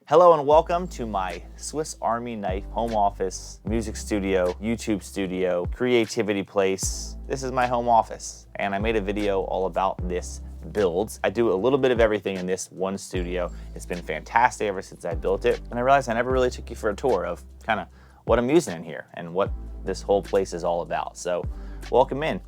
Hello and welcome to my Swiss Army knife home office, music studio, YouTube studio, creativity place. This is my home office and I made a video all about this build. I do a little bit of everything in this one studio. It's been fantastic ever since I built it. And I realized I never really took you for a tour of kind of what I'm using in here and what this whole place is all about. So welcome in.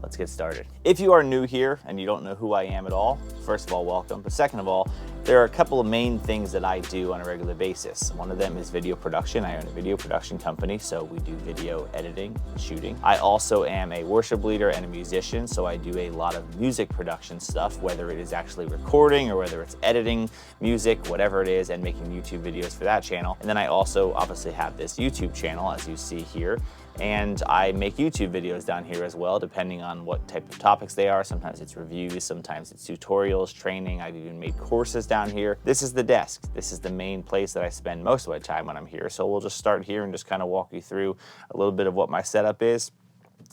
Let's get started. If you are new here and you don't know who I am at all, first of all, welcome. But second of all, there are a couple of main things that I do on a regular basis. One of them is video production. I own a video production company, so we do video editing and shooting. I also am a worship leader and a musician, so I do a lot of music production stuff, whether it is actually recording or whether it's editing music, whatever it is, and making YouTube videos for that channel. And then I also obviously have this YouTube channel, as you see here, and I make YouTube videos down here as well, depending on what type of topics they are. Sometimes it's reviews, sometimes it's tutorials, training. I've even made courses down here. This is the desk. This is the main place that I spend most of my time when I'm here. So we'll just start here and just kind of walk you through a little bit of what my setup is.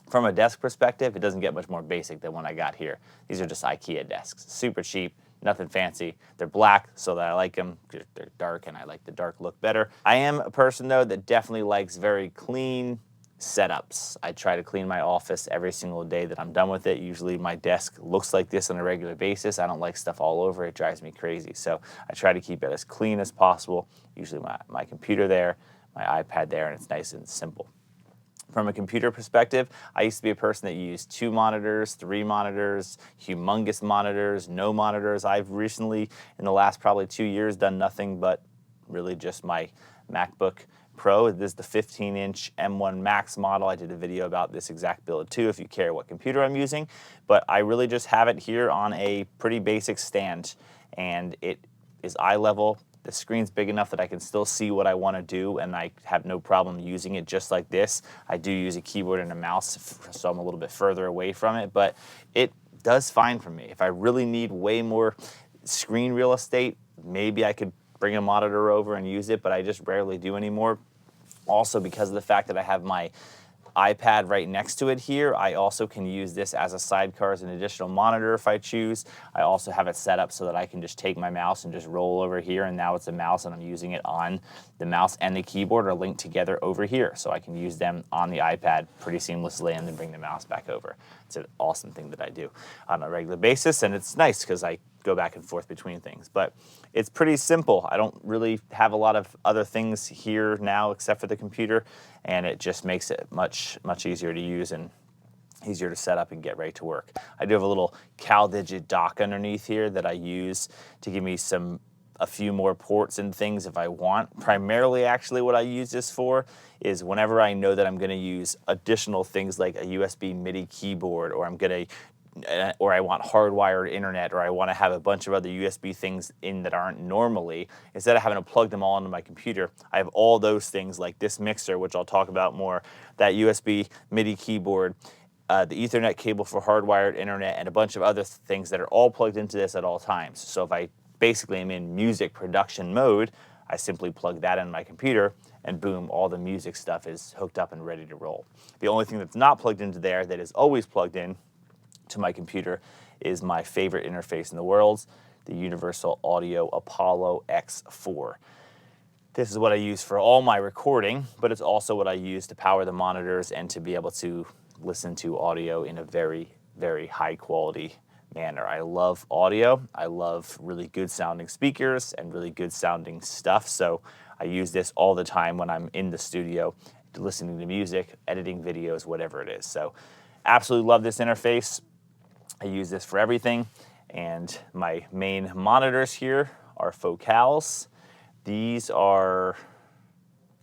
From a desk perspective, it doesn't get much more basic than what I got here. These are just IKEA desks, super cheap. Nothing fancy. They're black so that I like them. They're dark and I like the dark look better. I am a person though that definitely likes very clean setups. I try to clean my office every single day that I'm done with it. Usually my desk looks like this on a regular basis. I don't like stuff all over. It drives me crazy. So I try to keep it as clean as possible. Usually my computer there, my iPad there, and it's nice and simple. From a computer perspective, I used to be a person that used 2 monitors, 3 monitors, humongous monitors, no monitors. I've recently, in the last probably 2 years, done nothing but really just my MacBook Pro. This is the 15-inch M1 Max model. I did a video about this exact build too if you care what computer I'm using, but I really just have it here on a pretty basic stand and it is eye level. The screen's big enough that I can still see what I want to do and I have no problem using it just like this. I do use a keyboard and a mouse, so I'm a little bit further away from it, but it does fine for me. If I really need way more screen real estate, maybe I could bring a monitor over and use it, but I just rarely do anymore. Also, because of the fact that I have my iPad right next to it here, I also can use this as a sidecar as an additional monitor if I choose. I also have it set up so that I can just take my mouse and just roll over here, and now it's a mouse and I'm using it on the mouse and the keyboard are linked together over here. So I can use them on the iPad pretty seamlessly and then bring the mouse back over. It's an awesome thing that I do on a regular basis, and it's nice because I go back and forth between things. But it's pretty simple. I don't really have a lot of other things here now except for the computer, and it just makes it much easier to use and easier to set up and get ready to work. I do have a little CalDigit dock underneath here that I use to give me a few more ports and things if I want. Primarily, actually, what I use this for is whenever I know that I'm going to use additional things like a USB MIDI keyboard, or or I want hardwired internet, or I want to have a bunch of other USB things in that aren't normally, instead of having to plug them all into my computer, I have all those things like this mixer, which I'll talk about more, that USB MIDI keyboard, the Ethernet cable for hardwired internet, and a bunch of other things that are all plugged into this at all times. So if I basically am in music production mode, I simply plug that in my computer and boom, all the music stuff is hooked up and ready to roll. The only thing that's not plugged into there that is always plugged in to my computer is my favorite interface in the world, the Universal Audio Apollo X4. This is what I use for all my recording, but it's also what I use to power the monitors and to be able to listen to audio in a very, very high quality manner. I love audio. I love really good sounding speakers and really good sounding stuff. So I use this all the time when I'm in the studio, listening to music, editing videos, whatever it is. So absolutely love this interface. I use this for everything. And my main monitors here are Focals. These are,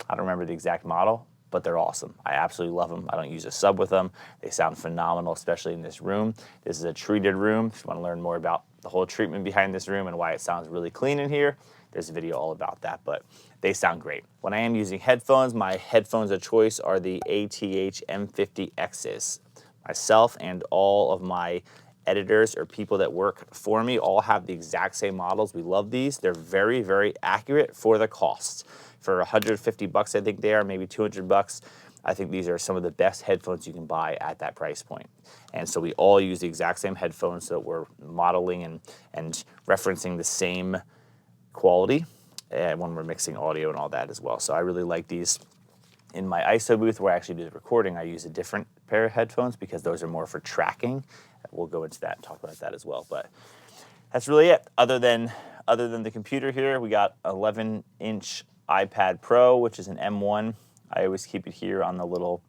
I don't remember the exact model, but they're awesome. I absolutely love them. I don't use a sub with them. They sound phenomenal, especially in this room. This is a treated room. If you want to learn more about the whole treatment behind this room and why it sounds really clean in here, there's a video all about that, but they sound great. When I am using headphones, my headphones of choice are the ATH M50Xs. Myself and all of my editors or people that work for me all have the exact same models. We love these. They're very, very accurate for the cost. For 150 bucks, I think they are, maybe 200 bucks. I think these are some of the best headphones you can buy at that price point. And so we all use the exact same headphones, so we're modeling and referencing the same quality. when we're mixing audio and all that as well. So I really like these. In my ISO booth where I actually do the recording, I use a different pair of headphones because those are more for tracking. We'll go into that and talk about that as well. But that's really it. Other than the computer here, we got 11-inch iPad Pro, which is an M1. I always keep it here on the little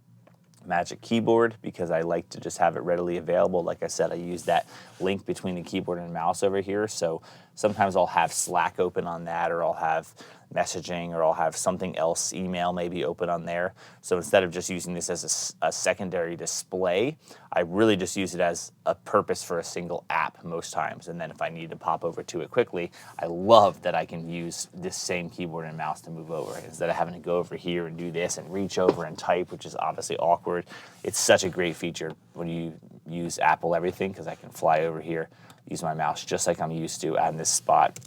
Magic Keyboard because I like to just have it readily available. Like I said, I use that link between the keyboard and mouse over here. So sometimes I'll have Slack open on that, or I'll have messaging, or I'll have something else, email maybe open on there. So instead of just using this as a secondary display, I really just use it as a purpose for a single app most times. And then if I need to pop over to it quickly, I love that I can use this same keyboard and mouse to move over. Instead of having to go over here and do this and reach over and type, which is obviously awkward, it's such a great feature when you use Apple Everything, because I can fly over here, use my mouse just like I'm used to at this spot.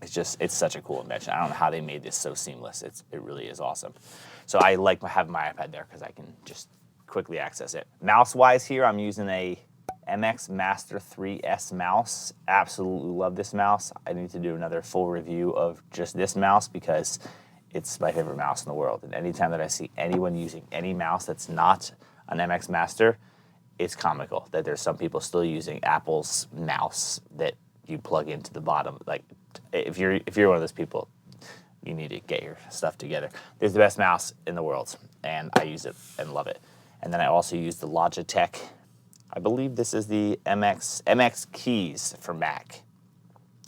It's such a cool invention. I don't know how they made this so seamless. It really is awesome. So I like having my iPad there because I can just quickly access it. Mouse-wise here, I'm using a MX Master 3S mouse. Absolutely love this mouse. I need to do another full review of just this mouse because it's my favorite mouse in the world. And anytime that I see anyone using any mouse that's not an MX Master, it's comical that there's some people still using Apple's mouse that you plug into the bottom. Like, if you're one of those people, you need to get your stuff together. It's the best mouse in the world, and I use it and love it. And then I also use the Logitech. I believe this is the MX Keys for Mac.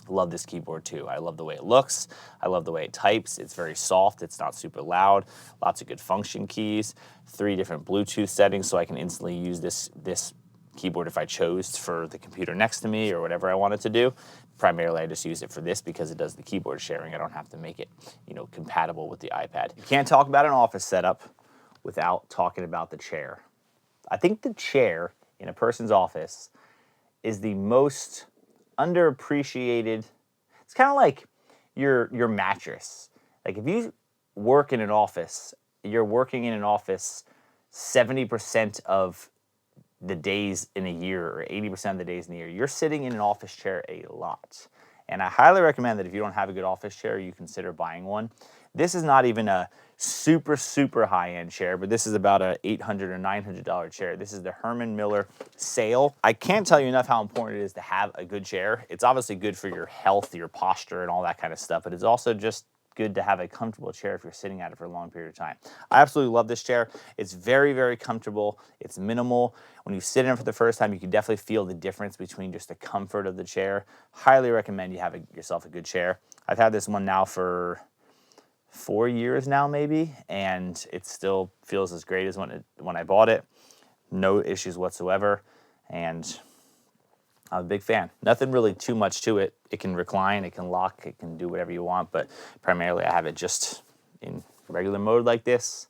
Love this keyboard too. I love the way it looks. I love the way it types. It's very soft. It's not super loud. Lots of good function keys. 3 different Bluetooth settings, so I can instantly use this keyboard if I chose for the computer next to me or whatever I wanted to do. Primarily, I just use it for this because it does the keyboard sharing. I don't have to make it, compatible with the iPad. You can't talk about an office setup without talking about the chair. I think the chair in a person's office is the most underappreciated. It's kind of like your mattress. Like, if you work in an office, you're working in an office 70% of the days in a year, or 80% of the days in a year. You're sitting in an office chair a lot. And I highly recommend that if you don't have a good office chair, you consider buying one. This is not even a super, super high-end chair, but this is about a $800 or $900 chair. This is the Herman Miller Sail. I can't tell you enough how important it is to have a good chair. It's obviously good for your health, your posture, and all that kind of stuff, but it's also just good to have a comfortable chair if you're sitting at it for a long period of time. I absolutely love this chair. It's very, very comfortable. It's minimal. When you sit in it for the first time, you can definitely feel the difference between just the comfort of the chair. Highly recommend you have yourself a good chair. I've had this one now for 4 years now, maybe, and it still feels as great as when I bought it. No issues whatsoever, and I'm a big fan. Nothing really too much to it. It can recline, it can lock, it can do whatever you want, but primarily I have it just in regular mode like this.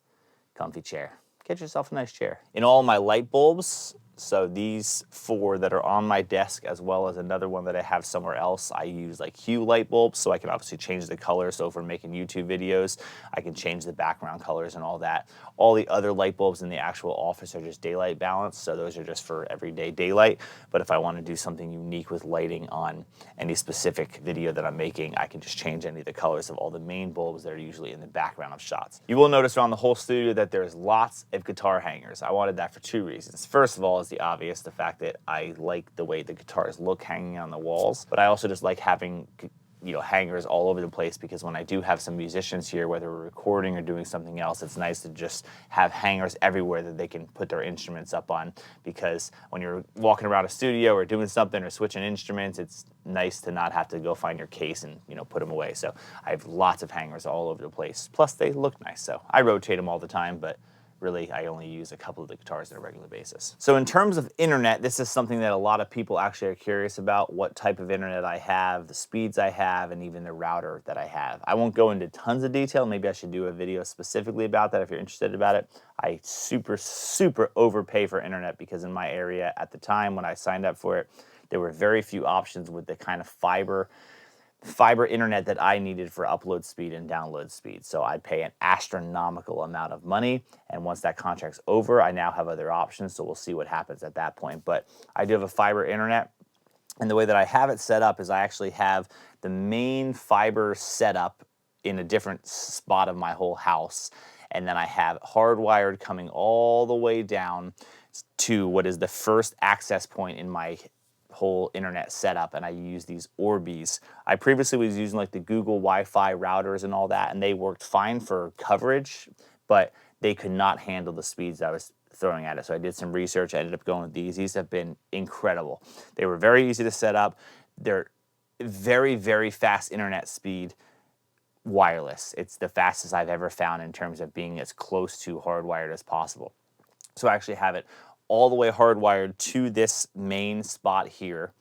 Comfy chair. Get yourself a nice chair. In all my light bulbs, so these 4 that are on my desk, as well as another one that I have somewhere else, I use like Hue light bulbs, so I can obviously change the color. So if we're making YouTube videos, I can change the background colors and all that. All the other light bulbs in the actual office are just daylight balanced, so those are just for everyday daylight. But if I want to do something unique with lighting on any specific video that I'm making, I can just change any of the colors of all the main bulbs that are usually in the background of shots. You will notice around the whole studio that there's lots of guitar hangers. I wanted that for 2 reasons. First of all is the obvious, the fact that I like the way the guitars look hanging on the walls, but I also just like having hangers all over the place, because when I do have some musicians here, whether we're recording or doing something else, it's nice to just have hangers everywhere that they can put their instruments up on, because when you're walking around a studio or doing something or switching instruments, it's nice to not have to go find your case and put them away. So I have lots of hangers all over the place. Plus they look nice, so I rotate them all the time, but really, I only use a couple of the guitars on a regular basis. So in terms of internet, this is something that a lot of people actually are curious about: what type of internet I have, the speeds I have, and even the router that I have. I won't go into tons of detail. Maybe I should do a video specifically about that if you're interested about it. I super, super overpay for internet because in my area at the time when I signed up for it, there were very few options with the kind of fiber internet that I needed for upload speed and download speed. So I pay an astronomical amount of money, and once that contract's over, I now have other options, so we'll see what happens at that point. But I do have a fiber internet. And the way that I have it set up is I actually have the main fiber set up in a different spot of my whole house. And then I have hardwired coming all the way down to what is the first access point in my whole internet setup, and I use these Orbeez. I previously was using like the Google Wi-Fi routers and all that, and they worked fine for coverage, but they could not handle the speeds I was throwing at it. So I did some research. I ended up going with these. These have been incredible. They were very easy to set up. They're very, very fast internet speed wireless. It's the fastest I've ever found in terms of being as close to hardwired as possible. So I actually have it all the way hardwired to this main spot here.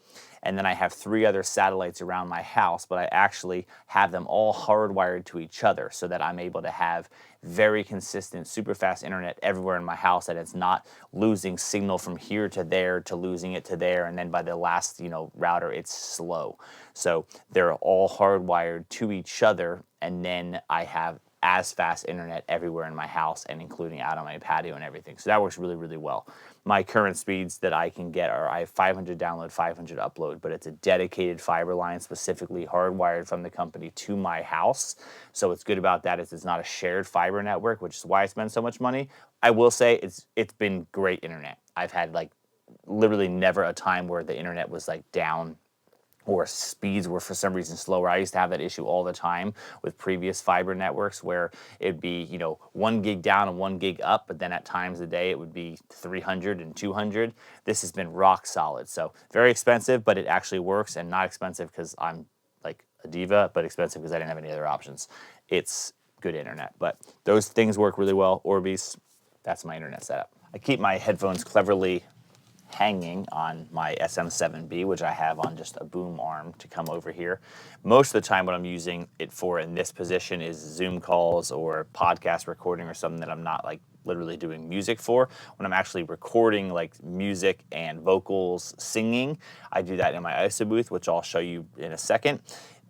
And then I have 3 other satellites around my house, but I actually have them all hardwired to each other so that I'm able to have very consistent, super fast internet everywhere in my house, and it's not losing signal from here to there to losing it to there, and then by the last, router, it's slow. So they're all hardwired to each other, and then I have as fast internet everywhere in my house and including out on my patio and everything. So that works really, really well. My current speeds that I can get are I have 500 download, 500 upload, but it's a dedicated fiber line specifically hardwired from the company to my house. So what's good about that is it's not a shared fiber network, which is why I spend so much money. I will say it's been great internet. I've had like literally never a time where the internet was like down or speeds were for some reason slower. I used to have that issue all the time with previous fiber networks where it'd be, 1 gig down and 1 gig up, but then at times of the day it would be 300 and 200. This has been rock solid. So very expensive, but it actually works, and not expensive because I'm like a diva, but expensive because I didn't have any other options. It's good internet, but those things work really well. Orbeez, that's my internet setup. I keep my headphones cleverly hanging on my SM7B, which I have on just a boom arm to come over here. Most of the time what I'm using it for in this position is Zoom calls or podcast recording or something that I'm not like literally doing music for. When I'm actually recording like music and vocals, singing, I do that in my ISO booth, which I'll show you in a second.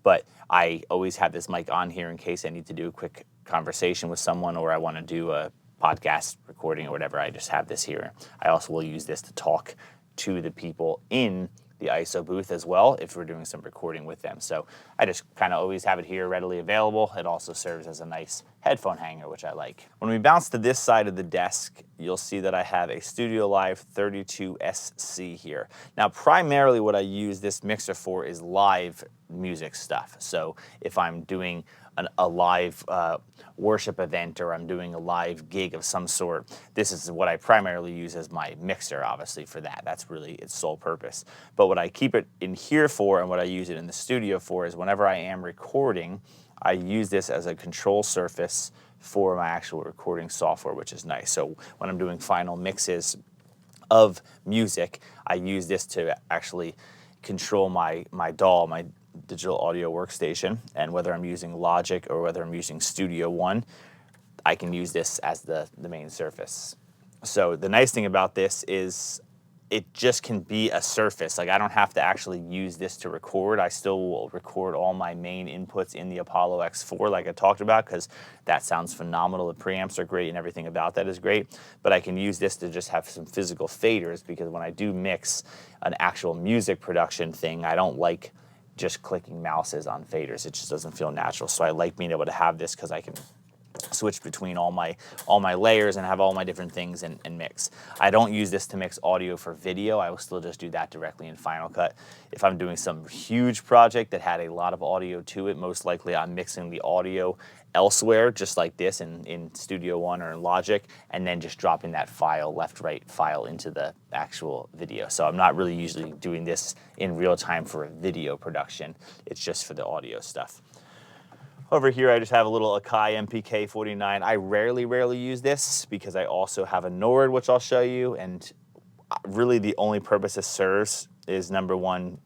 But I always have this mic on here in case I need to do a quick conversation with someone or I want to do a podcast recording or whatever. I just have this here. I also will use this to talk to the people in the ISO booth as well if we're doing some recording with them. So I just kind of always have it here readily available. It also serves as a nice headphone hanger, which I like. When we bounce to this side of the desk, you'll see that I have a Studio Live 32SC here. Now, primarily what I use this mixer for is live music stuff. So if I'm doing a live worship event or I'm doing a live gig of some sort, this is what I primarily use as my mixer, obviously, for that. That's really its sole purpose. But what I keep it in here for and what I use it in the studio for is whenever I am recording, I use this as a control surface for my actual recording software, which is nice. So when I'm doing final mixes of music, I use this to actually control my DAW, my digital audio workstation, and whether I'm using Logic or whether I'm using Studio One, I can use this as the main surface. So the nice thing about this is it just can be a surface. Like I don't have to actually use this to record. I still will record all my main inputs in the Apollo X4 like I talked about because that sounds phenomenal. The preamps are great and everything about that is great. But I can use this to just have some physical faders because when I do mix an actual music production thing, I don't like just clicking mouses on faders. It just doesn't feel natural. So I like being able to have this because I can switch between all my layers and have all my different things and mix. I don't use this to mix audio for video. I will still just do that directly in Final Cut. If I'm doing some huge project that had a lot of audio to it, most likely I'm mixing the audio elsewhere, just like this in Studio One or in Logic, and then just dropping that file, left-right file into the actual video. So I'm not really usually doing this in real time for a video production. It's just for the audio stuff. Over here, I just have a little Akai MPK49. I rarely use this because I also have a Nord, which I'll show you, and really the only purpose it serves is number one,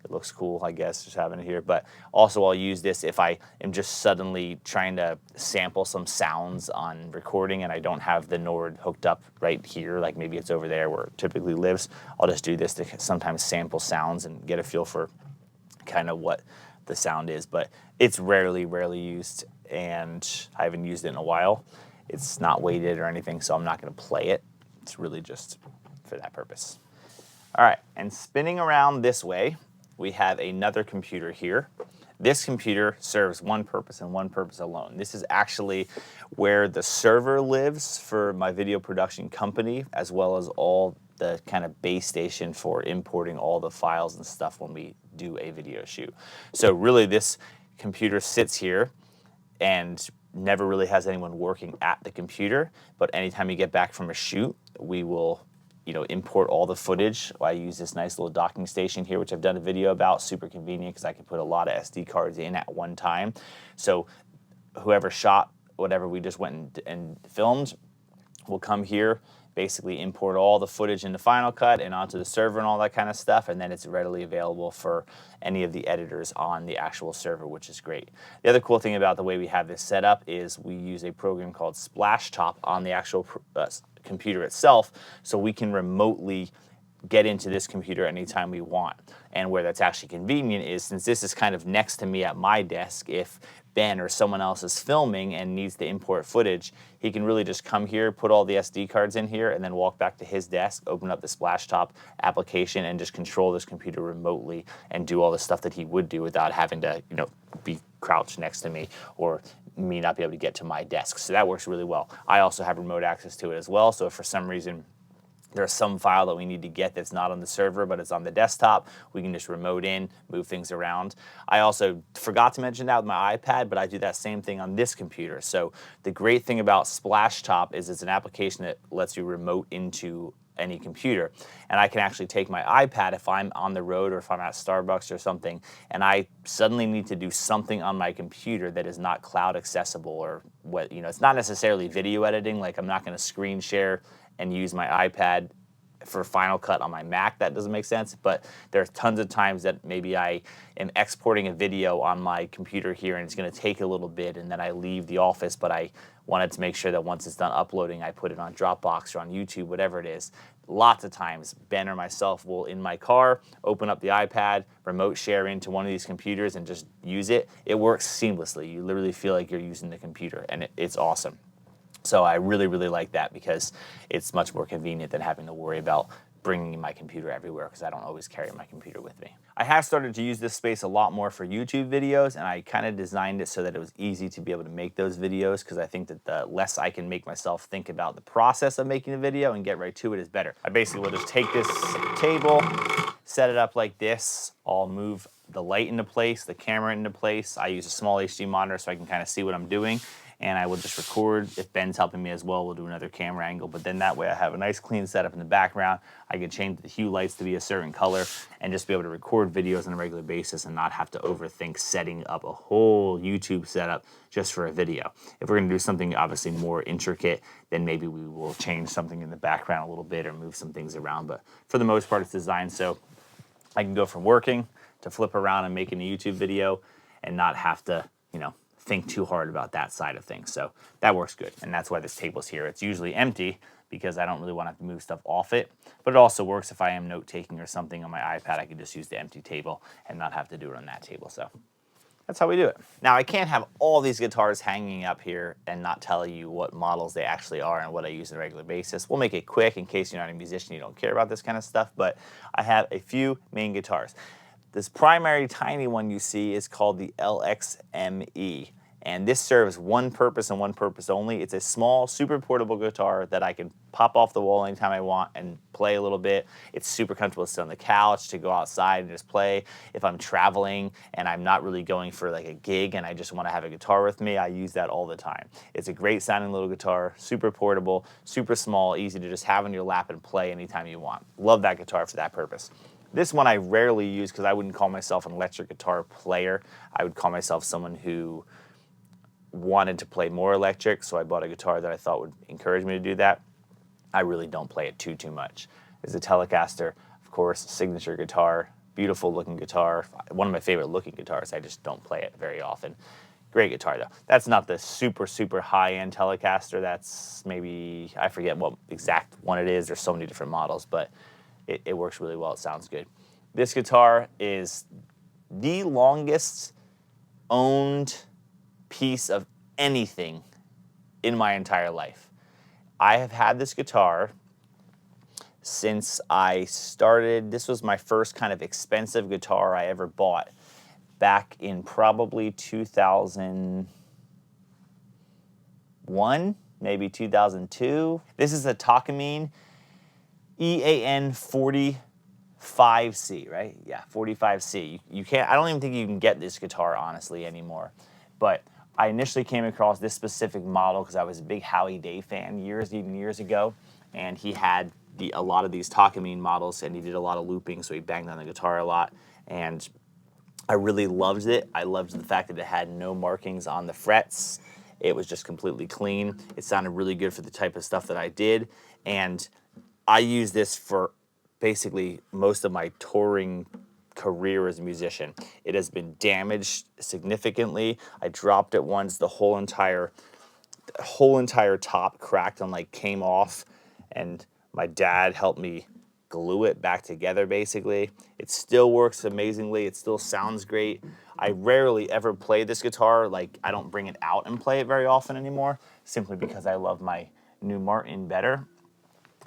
it looks cool, I guess, just having it here, but also I'll use this if I am just suddenly trying to sample some sounds on recording and I don't have the Nord hooked up right here, like maybe it's over there where it typically lives. I'll just do this to sometimes sample sounds and get a feel for kind of what the sound is, but it's rarely used and I haven't used it in a while. It's not weighted or anything, so I'm not going to play it. It's really just for that purpose. All right, and spinning around this way, we have another computer here. This computer serves one purpose and one purpose alone. This is actually where the server lives for my video production company, as well as all the kind of base station for importing all the files and stuff when we do a video shoot. So really this computer sits here and never really has anyone working at the computer, but anytime you get back from a shoot, we will import all the footage. I use this nice little docking station here, which I've done a video about. Super convenient because I can put a lot of SD cards in at one time. So whoever shot whatever we just went and filmed will come here, basically import all the footage into Final Cut and onto the server and all that kind of stuff, and then it's readily available for any of the editors on the actual server, which is great. The other cool thing about the way we have this set up is we use a program called Splashtop on the actual computer itself, so we can remotely get into this computer anytime we want. And where that's actually convenient is, since this is kind of next to me at my desk, if Ben or someone else is filming and needs to import footage, he can really just come here, put all the SD cards in here, and then walk back to his desk, open up the Splashtop application, and just control this computer remotely and do all the stuff that he would do without having to, be crouched next to me or me not be able to get to my desk. So that works really well. I also have remote access to it as well, so if for some reason there's some file that we need to get that's not on the server but it's on the desktop, we can just remote in, move things around. I also forgot to mention that with my iPad, but I do that same thing on this computer. So the great thing about Splashtop is it's an application that lets you remote into any computer. And I can actually take my iPad if I'm on the road or if I'm at Starbucks or something, and I suddenly need to do something on my computer that is not cloud accessible, or it's not necessarily video editing. Like, I'm not going to screen share and use my iPad for Final Cut on my Mac. That doesn't make sense, but there's tons of times that maybe I am exporting a video on my computer here and it's going to take a little bit, and then I leave the office, but I wanted to make sure that once it's done uploading, I put it on Dropbox or on YouTube, whatever it is. Lots of times, Ben or myself will, in my car, open up the iPad, remote share into one of these computers and just use it. It works seamlessly. You literally feel like you're using the computer, and it's awesome. So I really, really like that because it's much more convenient than having to worry about bringing my computer everywhere, because I don't always carry my computer with me. I have started to use this space a lot more for YouTube videos, and I kind of designed it so that it was easy to be able to make those videos, because I think that the less I can make myself think about the process of making a video and get right to it is better. I basically will just take this table, set it up like this. I'll move the light into place, the camera into place. I use a small HD monitor so I can kind of see what I'm doing. And I will just record. If Ben's helping me as well, we'll do another camera angle. But then that way I have a nice clean setup in the background. I can change the hue lights to be a certain color and just be able to record videos on a regular basis and not have to overthink setting up a whole YouTube setup just for a video. If we're gonna do something obviously more intricate, then maybe we will change something in the background a little bit or move some things around. But for the most part, it's designed so I can go from working to flip around and making a YouTube video and not have to, think too hard about that side of things. So that works good, and that's why this table's here. It's usually empty because I don't really want to have to move stuff off it, but it also works if I am note-taking or something on my iPad. I can just use the empty table and not have to do it on that table. So that's how we do it. Now, I can't have all these guitars hanging up here and not tell you what models they actually are and what I use on a regular basis. We'll make it quick in case you're not a musician, you don't care about this kind of stuff, but I have a few main guitars. This primary tiny one you see is called the LXME, and this serves one purpose and one purpose only. It's a small, super portable guitar that I can pop off the wall anytime I want and play a little bit. It's super comfortable to sit on the couch, to go outside and just play. If I'm traveling and I'm not really going for like a gig and I just want to have a guitar with me, I use that all the time. It's a great sounding little guitar, super portable, super small, easy to just have on your lap and play anytime you want. Love that guitar for that purpose. This one I rarely use because I wouldn't call myself an electric guitar player. I would call myself someone who wanted to play more electric, so I bought a guitar that I thought would encourage me to do that. I really don't play it too much. It's a Telecaster, of course, signature guitar, beautiful looking guitar, one of my favorite looking guitars. I just don't play it very often. Great guitar though. That's not the super, super high-end Telecaster. That's maybe, I forget what exact one it is. There's so many different models, but it works really well. It sounds good. This guitar is the longest owned piece of anything in my entire life. I have had this guitar since I started. This was my first kind of expensive guitar I ever bought back in probably 2001, maybe 2002. This is a Takamine EAN 45C, right? Yeah, 45C. You can't, I don't even think you can get this guitar honestly anymore. But I initially came across this specific model because I was a big Howie Day fan years ago, and he had a lot of these Takamine models, and he did a lot of looping, so he banged on the guitar a lot, and I really loved it. I loved the fact that it had no markings on the frets. It was just completely clean. It sounded really good for the type of stuff that I did, and I use this for basically most of my touring career as a musician. It has been damaged significantly. I dropped it once, the whole entire top cracked and like came off, and my dad helped me glue it back together basically. It still works amazingly. It still sounds great. I rarely ever play this guitar. Like, I don't bring it out and play it very often anymore, simply because I love my new Martin better.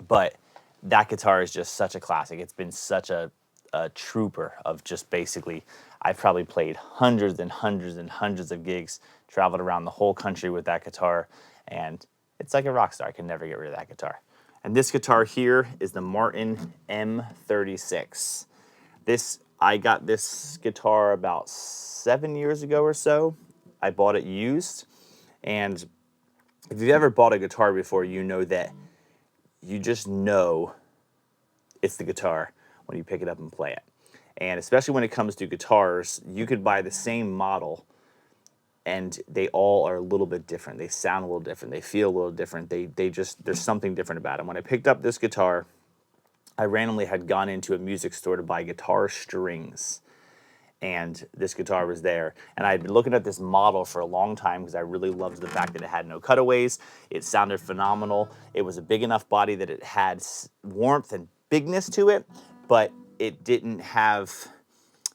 But that guitar is just such a classic. It's been such a trooper of just basically, I've probably played hundreds and hundreds and hundreds of gigs, traveled around the whole country with that guitar, and it's like a rock star. I can never get rid of that guitar. And this guitar here is the Martin M36. I got this guitar about 7 years ago or so. I bought it used, and if you've ever bought a guitar before, you know that you just know it's the guitar when you pick it up and play it. And especially when it comes to guitars, you could buy the same model and they all are a little bit different. They sound a little different. They feel a little different. There's something different about them. When I picked up this guitar, I randomly had gone into a music store to buy guitar strings, and this guitar was there. And I had been looking at this model for a long time because I really loved the fact that it had no cutaways. It sounded phenomenal. It was a big enough body that it had warmth and bigness to it, but it didn't have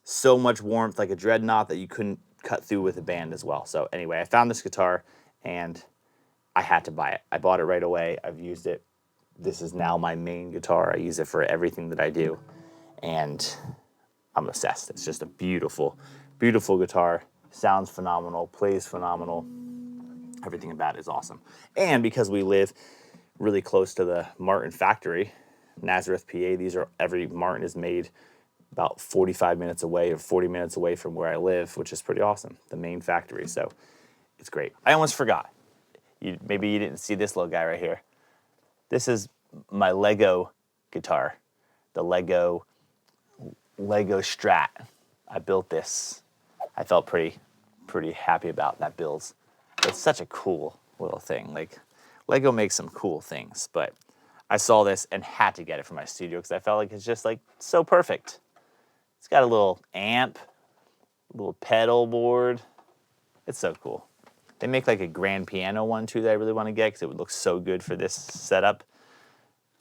so much warmth like a Dreadnought that you couldn't cut through with a band as well. So anyway, I found this guitar and I had to buy it. I bought it right away. I've used it. This is now my main guitar. I use it for everything that I do, and I'm obsessed. It's just a beautiful, beautiful guitar. Sounds phenomenal, plays phenomenal. Everything about it is awesome. And because we live really close to the Martin factory, Nazareth, PA, every Martin is made about 45 minutes away or 40 minutes away from where I live, which is pretty awesome, the main factory. So it's great. I almost forgot. Maybe you didn't see this little guy right here. This is my Lego guitar, the Lego Strat. I built this. I felt pretty happy about that build. It's such a cool little thing. Like, Lego makes some cool things, but I saw this and had to get it for my studio because I felt like it's just like so perfect. It's got a little amp, a little pedal board. It's so cool. They make like a grand piano one too that I really want to get because it would look so good for this setup.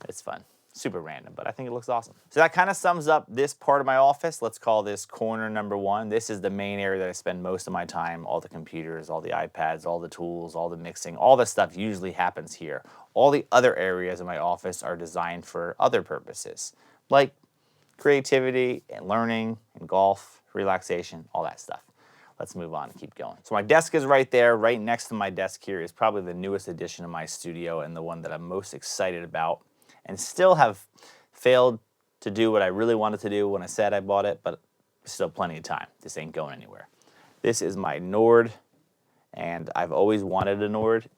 It's fun. Super random, but I think it looks awesome. So that kind of sums up this part of my office. Let's call this corner number one. This is the main area that I spend most of my time. All the computers, all the iPads, all the tools, all the mixing, all the stuff usually happens here. All the other areas of my office are designed for other purposes, like creativity and learning and golf, relaxation, all that stuff. Let's move on and keep going. So my desk is right there. Right next to my desk here is probably the newest addition to my studio and the one that I'm most excited about, and still have failed to do what I really wanted to do when I said I bought it, but still plenty of time. This ain't going anywhere. This is my Nord, and I've always wanted a Nord,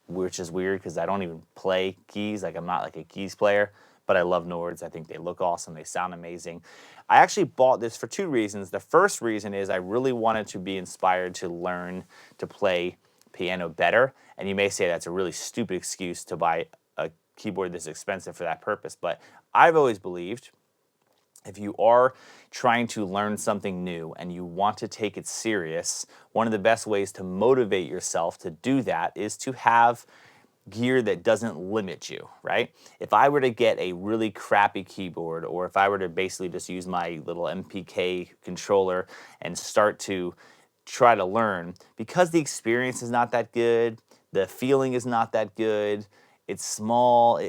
which is weird because I don't even play keys. Like, I'm not like a keys player, but I love Nords. I think they look awesome. They sound amazing. I actually bought this for two reasons. The first reason is I really wanted to be inspired to learn to play piano better. And you may say that's a really stupid excuse to buy a keyboard this expensive for that purpose, but I've always believed if you are trying to learn something new and you want to take it serious, one of the best ways to motivate yourself to do that is to have gear that doesn't limit you, right? If I were to get a really crappy keyboard, or if I were to basically just use my little MPK controller and start to try to learn, because the experience is not that good, the feeling is not that good, it's small,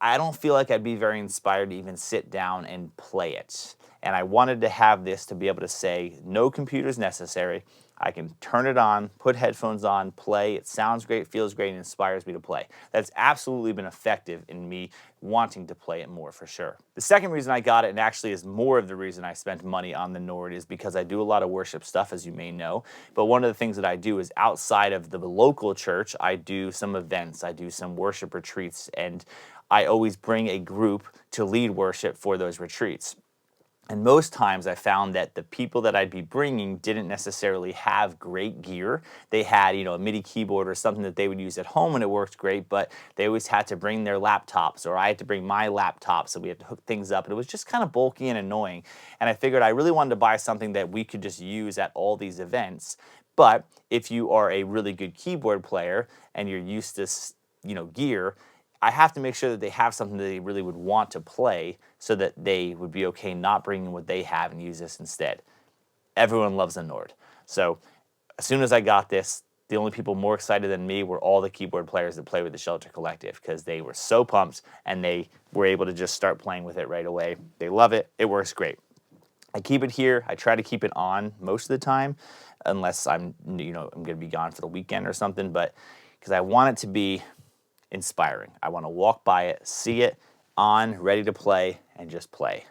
I don't feel like I'd be very inspired to even sit down and play it. And I wanted to have this to be able to say, no computers necessary. I can turn it on, put headphones on, play. It sounds great, feels great, and inspires me to play. That's absolutely been effective in me wanting to play it more for sure. The second reason I got it, and actually is more of the reason I spent money on the Nord, is because I do a lot of worship stuff, as you may know. But one of the things that I do is outside of the local church, I do some events, I do some worship retreats, and I always bring a group to lead worship for those retreats. And most times I found that the people that I'd be bringing didn't necessarily have great gear. They had, a MIDI keyboard or something that they would use at home and it worked great, but they always had to bring their laptops, or I had to bring my laptop, so we had to hook things up, and it was just kind of bulky and annoying. And I figured I really wanted to buy something that we could just use at all these events. But if you are a really good keyboard player and you're used to, gear, I have to make sure that they have something that they really would want to play so that they would be okay not bringing what they have and use this instead. Everyone loves a Nord. So as soon as I got this, the only people more excited than me were all the keyboard players that play with the Shelter Collective, because they were so pumped and they were able to just start playing with it right away. They love it. It works great. I keep it here. I try to keep it on most of the time, unless I'm going to be gone for the weekend or something, but because I want it to be inspiring. I want to walk by it, see it on, ready to play, and just play.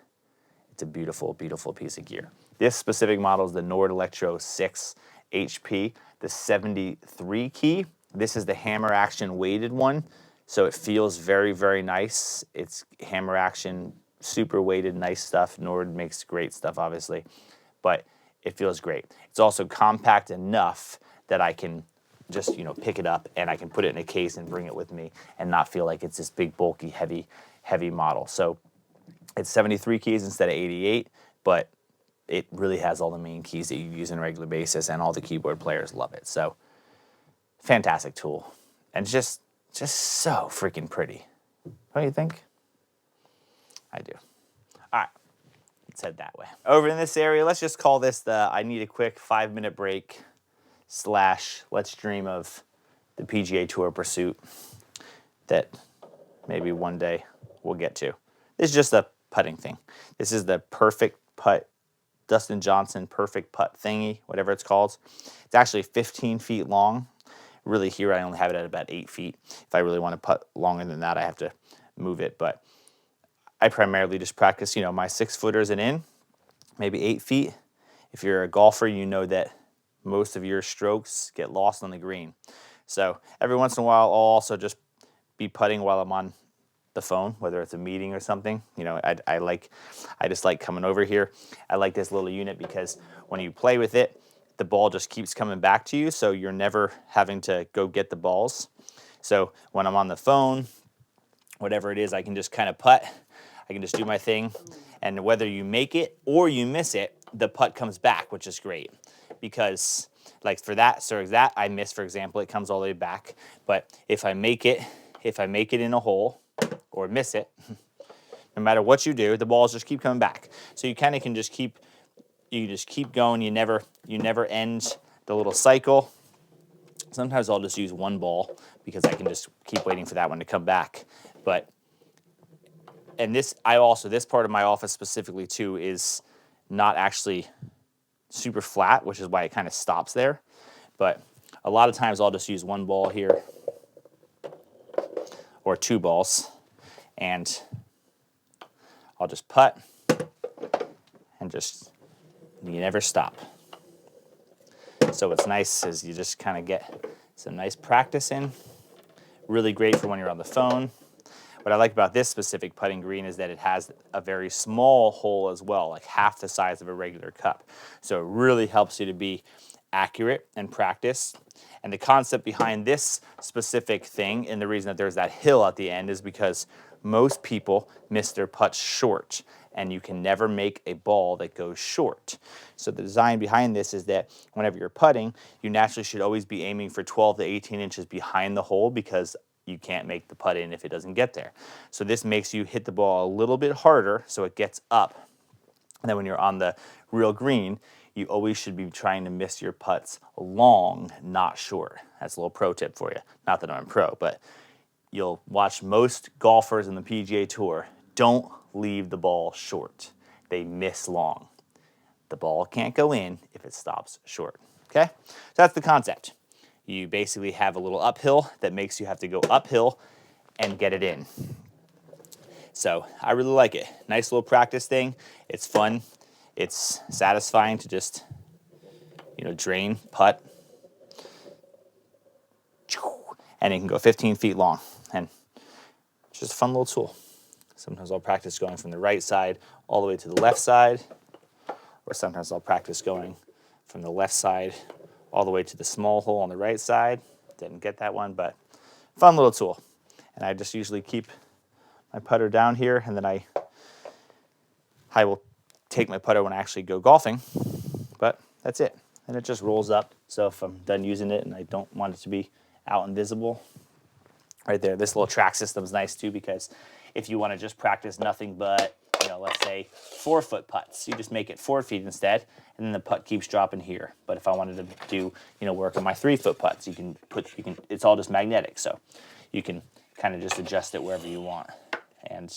It's a beautiful, beautiful piece of gear. This specific model is the Nord Electro 6 HP, the 73 key. This is the hammer action weighted one, so it feels very, very nice. It's hammer action, super weighted, nice stuff. Nord makes great stuff, obviously, but it feels great. It's also compact enough that I can just pick it up and I can put it in a case and bring it with me and not feel like it's this big, bulky, heavy model. So it's 73 keys instead of 88, but it really has all the main keys that you use on a regular basis, and all the keyboard players love it. So fantastic tool, and just so freaking pretty. What do you think? I do. All right, let's head that way. Over in this area, let's just call this the I need a quick 5-minute break / let's dream of the PGA Tour pursuit that maybe one day we'll get to. This is just a putting thing. This is the Perfect Putt, Dustin Johnson Perfect Putt thingy, whatever it's called. It's actually 15 feet long. Really, here I only have it at about 8 feet. If I really want to putt longer than that, I have to move it. But I primarily just practice, my 6-footers and in, maybe 8 feet. If you're a golfer, you know that most of your strokes get lost on the green. So every once in a while, I'll also just be putting while I'm on the phone, whether it's a meeting or something. I just like coming over here. I like this little unit because when you play with it, the ball just keeps coming back to you, so you're never having to go get the balls. So when I'm on the phone, whatever it is, I can just kind of putt. I can just do my thing, and whether you make it or you miss it, the putt comes back, which is great. Because like for that I miss, for example, it comes all the way back. But if I make it in a hole or miss it, no matter what you do, the balls just keep coming back. So you kind of can just keep going. You never end the little cycle. Sometimes I'll just use one ball because I can just keep waiting for that one to come back. This part of my office specifically too is not actually super flat, which is why it kind of stops there. But a lot of times I'll just use one ball here or 2 balls, and I'll just putt and you never stop. So what's nice is you just kind of get some nice practice in. Really great for when you're on the phone. What I like about this specific putting green is that it has a very small hole as well, like half the size of a regular cup. So it really helps you to be accurate and practice. And the concept behind this specific thing, and the reason that there's that hill at the end, is because most people miss their putts short, and you can never make a ball that goes short. So the design behind this is that whenever you're putting, you naturally should always be aiming for 12 to 18 inches behind the hole, because you can't make the putt in if it doesn't get there. So this makes you hit the ball a little bit harder so it gets up. And then when you're on the real green, you always should be trying to miss your putts long, not short. That's a little pro tip for you. Not that I'm a pro, but you'll watch most golfers in the PGA Tour don't leave the ball short. They miss long. The ball can't go in if it stops short, okay? So that's the concept. You basically have a little uphill that makes you have to go uphill and get it in. So I really like it. Nice little practice thing. It's fun. It's satisfying to just, drain, putt, and it can go 15 feet long. And it's just a fun little tool. Sometimes I'll practice going from the right side all the way to the left side, or sometimes I'll practice going from the left side all the way to the small hole on the right side. Didn't get that one, but fun little tool. And I just usually keep my putter down here, and then I will take my putter when I actually go golfing, but that's it. And it just rolls up. So if I'm done using it and I don't want it to be out and visible, right there, this little track system is nice too, because if you want to just practice nothing but, let's say 4-foot putts, you just make it 4 feet instead, and then the putt keeps dropping here. But if I wanted to do, work on my 3-foot putts, it's all just magnetic. So you can kind of just adjust it wherever you want. And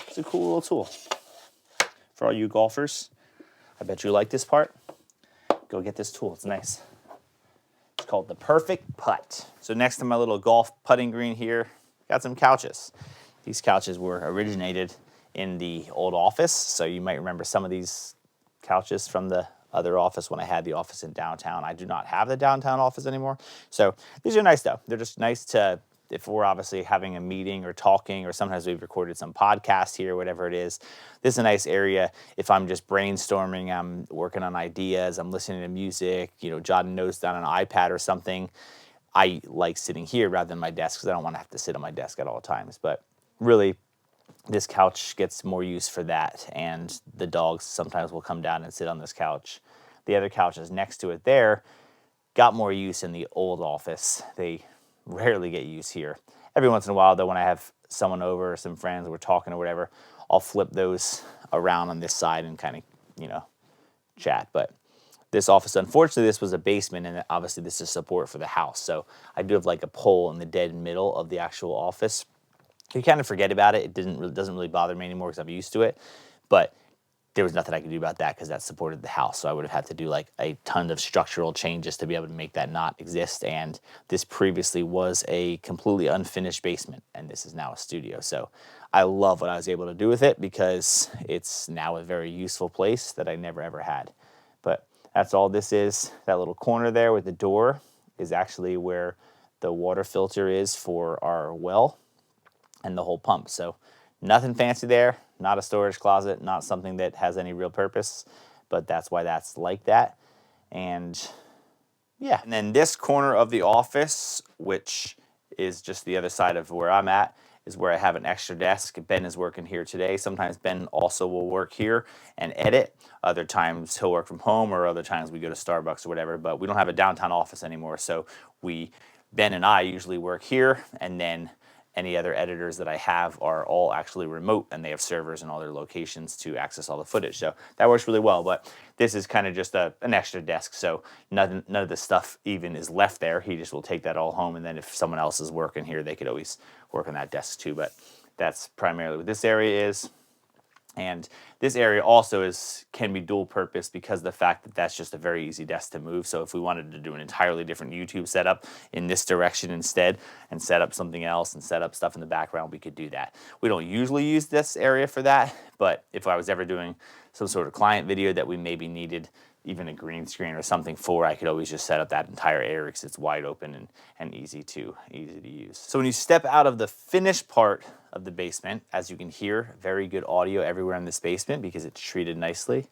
it's a cool little tool. For all you golfers, I bet you like this part. Go get this tool, it's nice. It's called the Perfect Putt. So next to my little golf putting green here, got some couches. These couches were originated in the old office, so you might remember some of these couches from the other office when I had the office in downtown. I do not have the downtown office anymore. So these are nice though. They're just nice to, if we're obviously having a meeting or talking, or sometimes we've recorded some podcast here, whatever it is. This is a nice area if I'm just brainstorming, I'm working on ideas, I'm listening to music, jotting notes down on an iPad or something. I like sitting here rather than my desk because I don't want to have to sit on my desk at all times. But really, this couch gets more use for that, and the dogs sometimes will come down and sit on this couch. The other couches next to it there got more use in the old office. They rarely get use here. Every once in a while, though, when I have someone over or some friends, we're talking or whatever, I'll flip those around on this side and kind of, chat. But this office, unfortunately, this was a basement, and obviously this is support for the house. So I do have like a pole in the dead middle of the actual office. You kind of forget about it. It doesn't really bother me anymore because I'm used to it. But there was nothing I could do about that because that supported the house. So I would have had to do like a ton of structural changes to be able to make that not exist. And this previously was a completely unfinished basement, and this is now a studio. So I love what I was able to do with it because it's now a very useful place that I never ever had. But that's all this is. That little corner there with the door is actually where the water filter is for our well and the whole pump. So nothing fancy there, not a storage closet, not something that has any real purpose, but that's why that's like that. And yeah, and then this corner of the office, which is just the other side of where I'm at, is where I have an extra desk. Ben is working here today. Sometimes Ben also will work here and edit. Other times he'll work from home, or other times we go to Starbucks or whatever, but we don't have a downtown office anymore. So Ben and I usually work here, and then any other editors that I have are all actually remote, and they have servers in all their locations to access all the footage. So that works really well, but this is kind of just an extra desk. So none of the stuff even is left there. He just will take that all home, and then if someone else is working here, they could always work on that desk too. But that's primarily what this area is. And this area also can be dual purpose because of the fact that that's just a very easy desk to move. So if we wanted to do an entirely different YouTube setup in this direction instead, and set up something else and set up stuff in the background, we could do that. We don't usually use this area for that, but if I was ever doing some sort of client video that we maybe needed even a green screen or something for, I could always just set up that entire area because it's wide open and easy to use. So when you step out of the finished part of the basement, as you can hear, very good audio everywhere in this basement because it's treated nicely.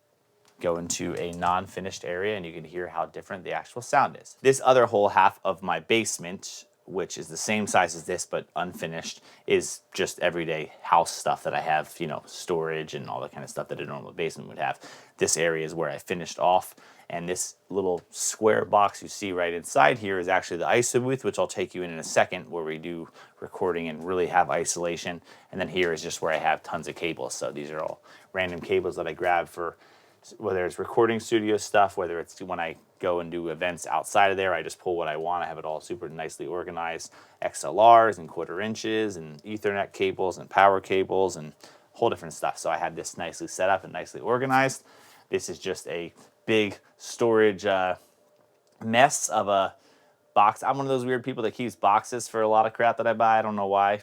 Go into a non-finished area and you can hear how different the actual sound is. This other whole half of my basement, which is the same size as this but unfinished, is just everyday house stuff that I have, storage and all that kind of stuff that a normal basement would have. This area is where I finished off, and this little square box you see right inside here is actually the ISO booth, which I'll take you in a second, where we do recording and really have isolation. And then here is just where I have tons of cables. So these are all random cables that I grabbed for whether it's recording studio stuff, whether it's when I go and do events outside of there, I just pull what I want. I have it all super nicely organized, XLRs and 1/4 inches and Ethernet cables and power cables and whole different stuff. So I had this nicely set up and nicely organized. This is just a big storage mess of a box. I'm one of those weird people that keeps boxes for a lot of crap that I buy. I don't know why,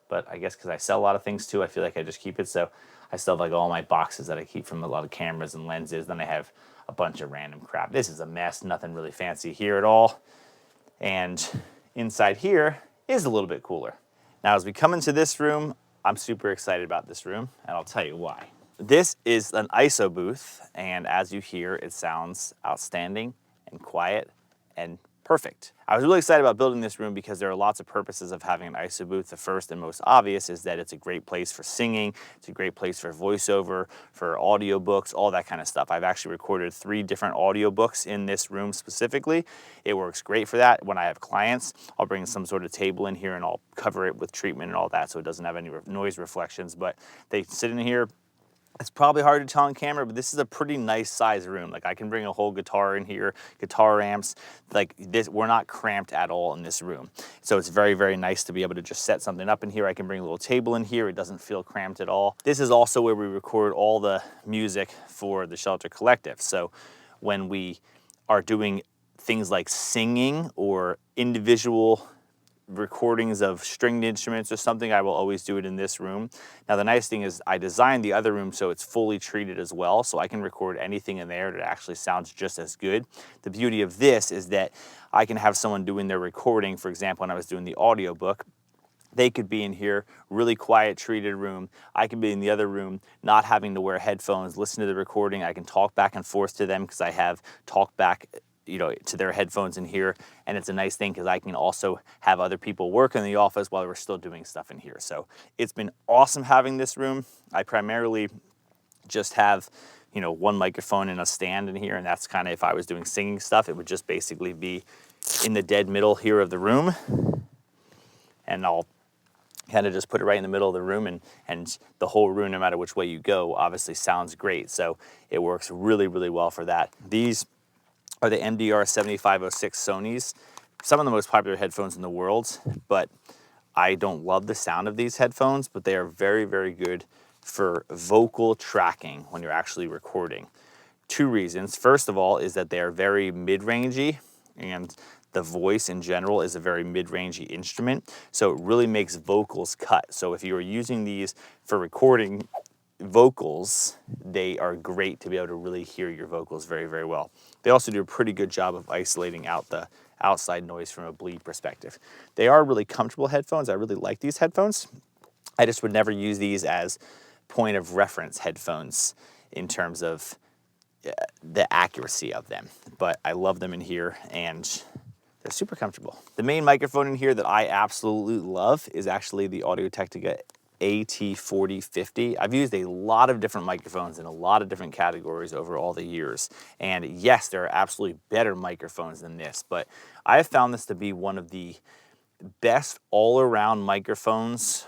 but I guess because I sell a lot of things too, I feel like I just keep it. So I still have like all my boxes that I keep from a lot of cameras and lenses. Then I have a bunch of random crap. This is a mess, nothing really fancy here at all. And inside here is a little bit cooler. Now, as we come into this room, I'm super excited about this room, and I'll tell you why. This is an ISO booth, and as you hear, it sounds outstanding and quiet and perfect. I was really excited about building this room because there are lots of purposes of having an ISO booth. The first and most obvious is that it's a great place for singing, it's a great place for voiceover, for audiobooks, all that kind of stuff. I've actually recorded 3 different audiobooks in this room specifically. It works great for that. When I have clients, I'll bring some sort of table in here and I'll cover it with treatment and all that so it doesn't have any noise reflections, but they sit in here. It's probably hard to tell on camera, but this is a pretty nice size room. Like I can bring a whole guitar in here, guitar amps, like this. We're not cramped at all in this room. So it's very, very nice to be able to just set something up in here. I can bring a little table in here. It doesn't feel cramped at all. This is also where we record all the music for the Shelter Collective. So when we are doing things like singing or individual recordings of stringed instruments or something, I will always do it in this room. Now the nice thing is I designed the other room so it's fully treated as well, so I can record anything in there that actually sounds just as good. The beauty of this is that I can have someone doing their recording. For example, when I was doing the audiobook, they could be in here, really quiet, treated room. I can be in the other room, not having to wear headphones, listen to the recording. I can talk back and forth to them because I have talkback, to their headphones in here. And it's a nice thing because I can also have other people work in the office while we're still doing stuff in here. So it's been awesome having this room. I primarily just have, one microphone and a stand in here. And that's kind of, if I was doing singing stuff, it would just basically be in the dead middle here of the room. And I'll kind of just put it right in the middle of the room, and the whole room, no matter which way you go, obviously sounds great. So it works really, really well for that. These are the MDR 7506 Sonys, some of the most popular headphones in the world, but I don't love the sound of these headphones, but they are very, very good for vocal tracking when you're actually recording. 2 reasons. First of all is that they are very mid-rangey, and the voice in general is a very mid-rangey instrument, so it really makes vocals cut. So if you are using these for recording vocals, they are great to be able to really hear your vocals very, very well. They also do a pretty good job of isolating out the outside noise from a bleed perspective. They are really comfortable headphones. I really like these headphones. I just would never use these as point of reference headphones in terms of the accuracy of them, but I love them in here and they're super comfortable. The main microphone in here that I absolutely love is actually the Audio-Technica AT4050. I've used a lot of different microphones in a lot of different categories over all the years. And yes, there are absolutely better microphones than this, but I have found this to be one of the best all-around microphones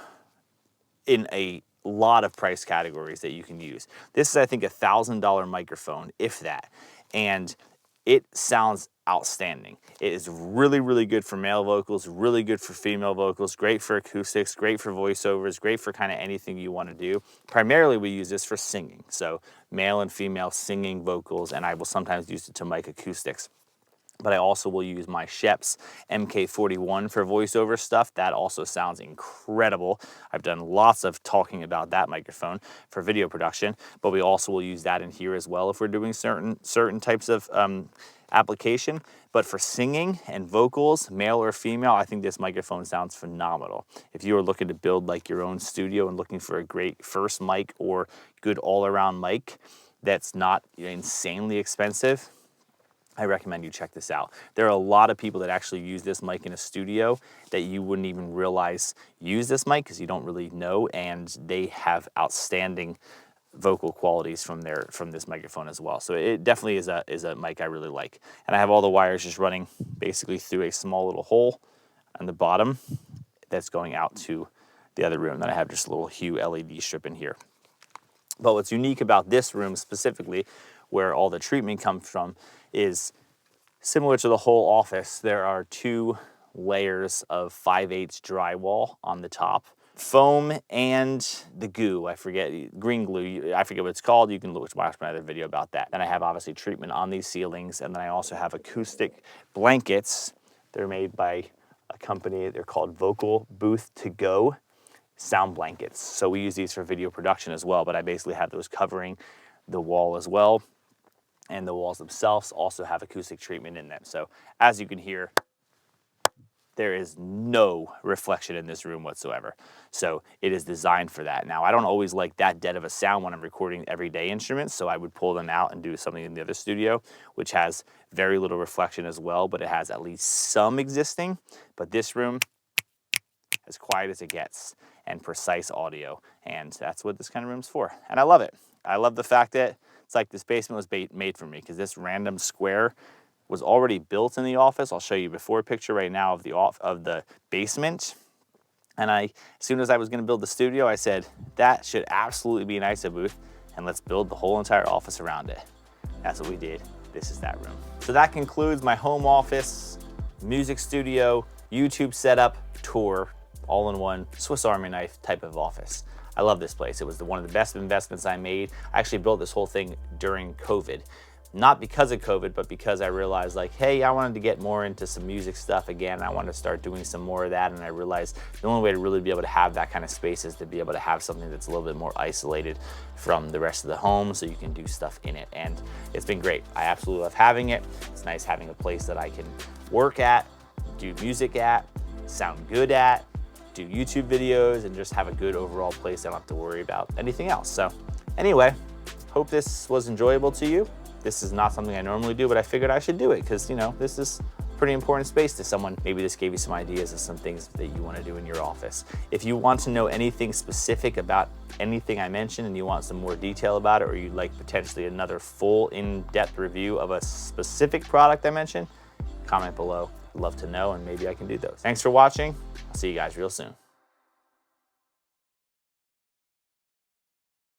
in a lot of price categories that you can use. This is, I think, $1,000 microphone, if that. And it sounds outstanding. It is really, really good for male vocals, really good for female vocals, great for acoustics, great for voiceovers, great for kind of anything you want to do. Primarily, we use this for singing. So male and female singing vocals, and I will sometimes use it to mic acoustics. But I also will use my Schoeps MK41 for voiceover stuff. That also sounds incredible. I've done lots of talking about that microphone for video production, but we also will use that in here as well if we're doing certain types of application. But for singing and vocals, male or female, I think this microphone sounds phenomenal. If you are looking to build like your own studio and looking for a great first mic or good all-around mic that's not insanely expensive, I recommend you check this out. There are a lot of people that actually use this mic in a studio that you wouldn't even realize use this mic because you don't really know, and they have outstanding vocal qualities from this microphone as well. So it definitely is a mic I really like. And I have all the wires just running basically through a small little hole on the bottom that's going out to the other room. Then I have just a little Hue LED strip in here. But what's unique about this room specifically, where all the treatment comes from, is similar to the whole office. There are 2 layers of 5/8 drywall on the top. Foam and the goo, I forget, green glue, I forget what it's called. You can watch my other video about that. Then I have obviously treatment on these ceilings, and then I also have acoustic blankets. They're made by a company, they're called Vocal Booth To Go sound blankets. So we use these for video production as well, but I basically have those covering the wall as well. And the walls themselves also have acoustic treatment in them. So as you can hear, there is no reflection in this room whatsoever. So it is designed for that. Now, I don't always like that dead of a sound when I'm recording everyday instruments, so I would pull them out and do something in the other studio, which has very little reflection as well, but it has at least some existing. But this room, as quiet as it gets, and precise audio, and that's what this kind of room's for. And I love it. I love the fact that it's like this basement was made for me, because this random square was already built in the office. I'll show you a before picture right now of the basement. And as soon as I was gonna build the studio, I said, that should absolutely be an ISO booth, and let's build the whole entire office around it. That's what we did. This is that room. So that concludes my home office, music studio, YouTube setup, tour, all in one Swiss Army knife type of office. I love this place. It was one of the best investments I made. I actually built this whole thing during COVID. Not because of COVID, but because I realized, like, hey, I wanted to get more into some music stuff again. I wanted to start doing some more of that, and I realized the only way to really be able to have that kind of space is to be able to have something that's a little bit more isolated from the rest of the home, so you can do stuff in it. And it's been great. I absolutely love having it. It's nice having a place that I can work at, do music at, sound good at, do YouTube videos, and just have a good overall place. I don't have to worry about anything else. So anyway, hope this was enjoyable to you. This is not something I normally do, but I figured I should do it because, you know, this is a pretty important space to someone. Maybe this gave you some ideas of some things that you want to do in your office. If you want to know anything specific about anything I mentioned and you want some more detail about it, or you'd like potentially another full in-depth review of a specific product I mentioned, comment below. I'd love to know, and maybe I can do those. Thanks for watching. I'll see you guys real soon.